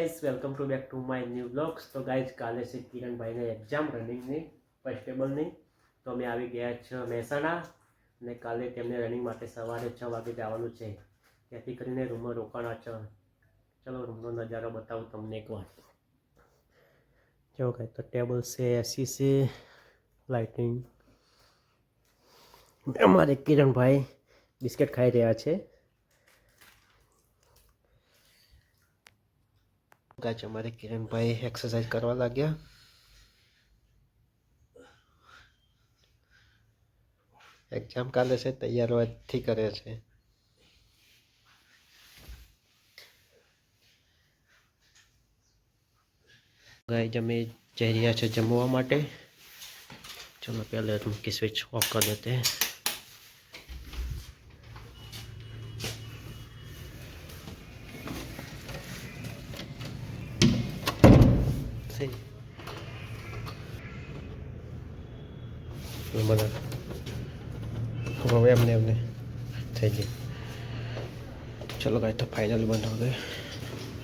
Guys welcome to back to my new blogs. તો guys કાલે છે કિરણભાઈને એક્ઝામ રનિંગની કોન્સ્ટેબલની. તો અમે આવી ગયા છે મહેસાણા અને કાલે તેમને રનિંગ માટે સવારે 6 વાગે જવાનું છે. તેથી કરીને રૂમમાં રોકાણા છે. ચલો રૂમનો નજારો બતાવું તમને એકવાર. જો ગાઈસ તો ટેબલ છે, એસી છે, લાઇટિંગ. અમારે કિરણભાઈ બિસ્કિટ ખાઈ રહ્યા છે. ગાઈસ અમારે કિરણભાઈ એક્સરસાઇઝ કરવા લાગ્યા. એક્ઝામ કાલે છે, તૈયાર આજથી કરે છે. ગાઈસ અમે જઈ રહ્યા છે જમવા માટે. चलो पहले रूम की स्विच ऑफ कर देते हैं. सही बना हो गए हमने सही जी. चलो गाइस तो फाइनल बंद हो गए.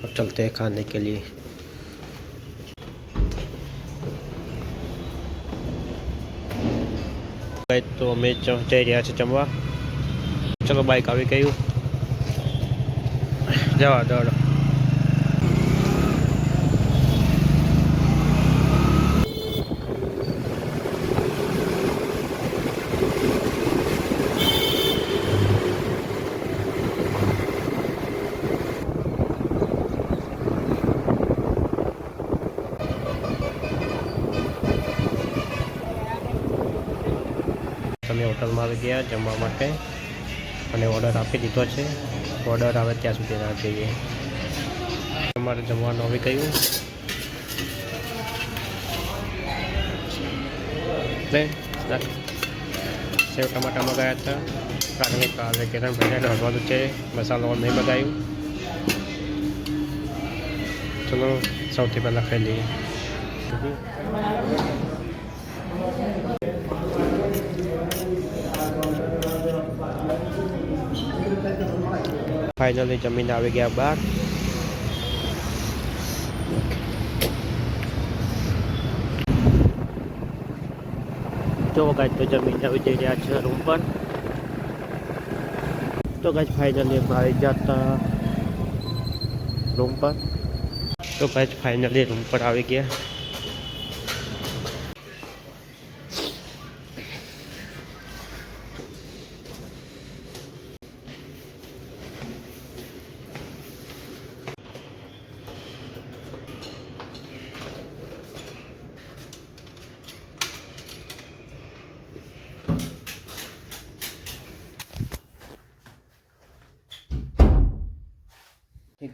अब चलते हैं खाने के लिए. तो અમે જઈ રહ્યા છે જમવા. ચલો બાઈક આવી ગયું, જવા દોડો. અમે હોટલમાં આવી ગયા જમવા માટે અને ઓર્ડર આપી દીધો છે. ઓર્ડર આવે ત્યાં સુધી રાહ જોઈએ. અમારે જમવાનું આવી ગયું. સેવ ટમાટા મંગાવ્યા હતા કારણ કે કાલે કિરણભાઈને દોડવાનું છે. મસાલો નહીં મંગાવ્યું. ચલો સૌથી પહેલાં ખાઈ લઈએ. ફાઇનલી જમીને આવી ગયા બહાર. જો ગાઈસ તો જમીને આવી જઈ રહ્યા છે રૂમ પર. તો ગાઈસ ફાઇનલી આવી જતા રૂમ પર. તો ગાઈસ ફાઇનલી રૂમ પર આવી ગયા.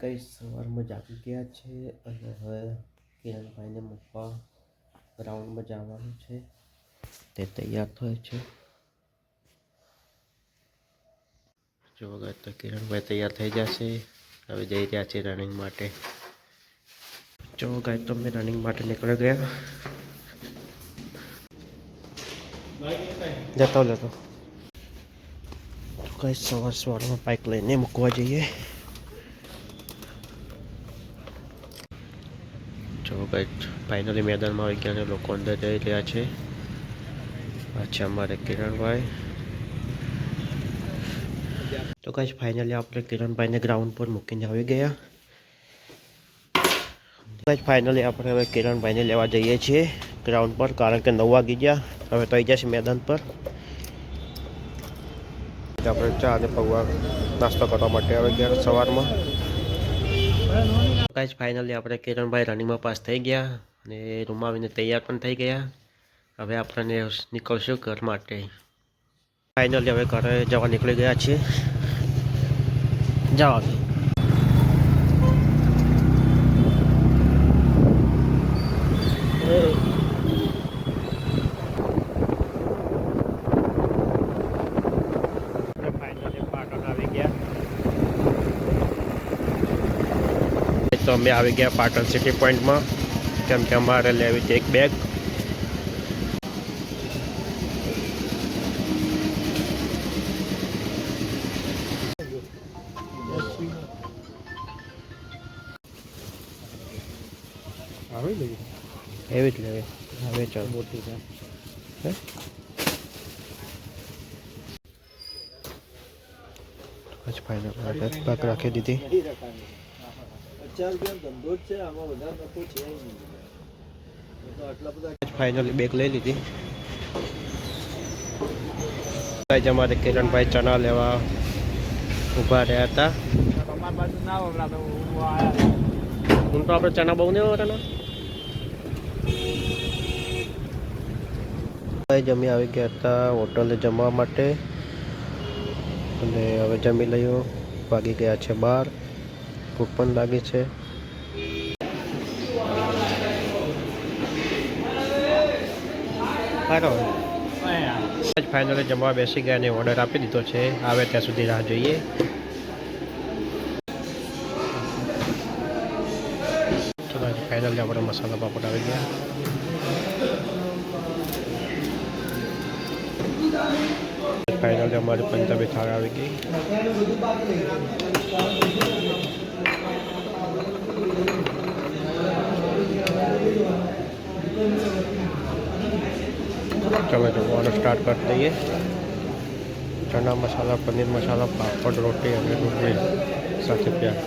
કઈ સવારમાં જાગી ગયા છે અને હવે કિરણભાઈને મૂકવા ગ્રાઉન્ડમાં જવાનું છે. તે તૈયાર થાય છે. જો વગર તો કિરણભાઈ તૈયાર થઈ જશે. હવે જઈ રહ્યા છે રનિંગ માટે. જો ગાય તો અમે રનિંગ માટે નીકળી ગયા. જતો લેતો કઈ સવારમાં બાઇક લઈને મૂકવા જઈએ. જો ગાઈસ ફાઇનલી મેદાનમાં આવી ગયા અને લોકો અંદર જઈ રહ્યા છે. પાછા અમારે કિરણભાઈ. તો ગાઈસ ફાઇનલી આપણે કિરણભાઈને ગ્રાઉન્ડ પર મૂકીને આવી ગયા. ગાઈસ ફાઇનલી આપણે હવે કિરણભાઈને લેવા જઈએ છીએ ગ્રાઉન્ડ પર કારણ કે 9 વાગી ગયા. હવે તો આવી જશે મેદાન પર. આપણે ચા અને પૌવા નાસ્તો કરવા માટે આવી ગયા સવારમાં. ગાઈસ ફાઇનલી આપણે કિરણભાઈ રનિંગમાં પાસ થઈ ગયા અને રૂમમાં આવીને તૈયાર પણ થઈ ગયા. હવે આપણને નીકળશું ઘર માટે. ફાઇનલી હવે ઘરે જવા નીકળી ગયા છીએ. જવા ફાઇનલી પાટણ આવી ગયા. તો અમે આવી ગયા પાટણ સિટી પોઈન્ટમાં કેમ કે અમારે લેવી છે એક બેગ. આવી લઈએ એવી જ લેવી હવે ચાલ મોટી છે હે પછી ફાઇનલ પાક રાખી દીધી ફાઇનલી બેગ લઈ લીધી અમારે કિરણભાઈ ચણા લેવા ઊભા રહ્યા હતા હું તો આપણે ચણા બહુ નહીં હોવાના જમી આવી ગયા હતા હોટલે જમવા માટે અને હવે જમી લઈએ વાગી ગયા છે 12 ભૂખ પણ લાગી છે ફાઇનલી જમવા બેસી ગયા અને ઓર્ડર આપી દીધો છે આવે ત્યાં સુધી રાહ જોઈએ ચલો ફાઇનલી આપણે મસાલા પાપડ આવી ગયા ફાઇનલી અમારી પંજાબી થાળ આવી ગઈ चलो जमवानो स्टार्ट कर दઈએ चना मसाला पनीर मसाला पापड़ रोटी और डूंगળી સાથે પ્યાર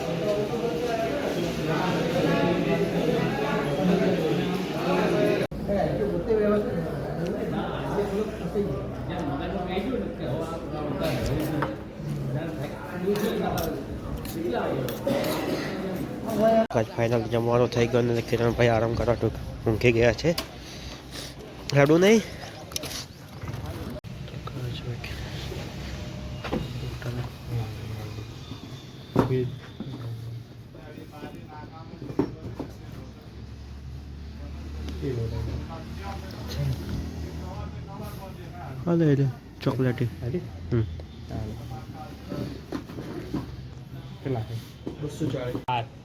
ફાઇનલ જમવાનું થઈ ગયું અને કિરણભાઈ આરામ કરવા ઊંઘી ગયા છે હેડું નહીં અલે ચોકલેટી કેટલા 240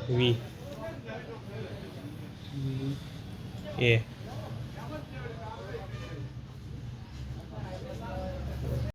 વી એ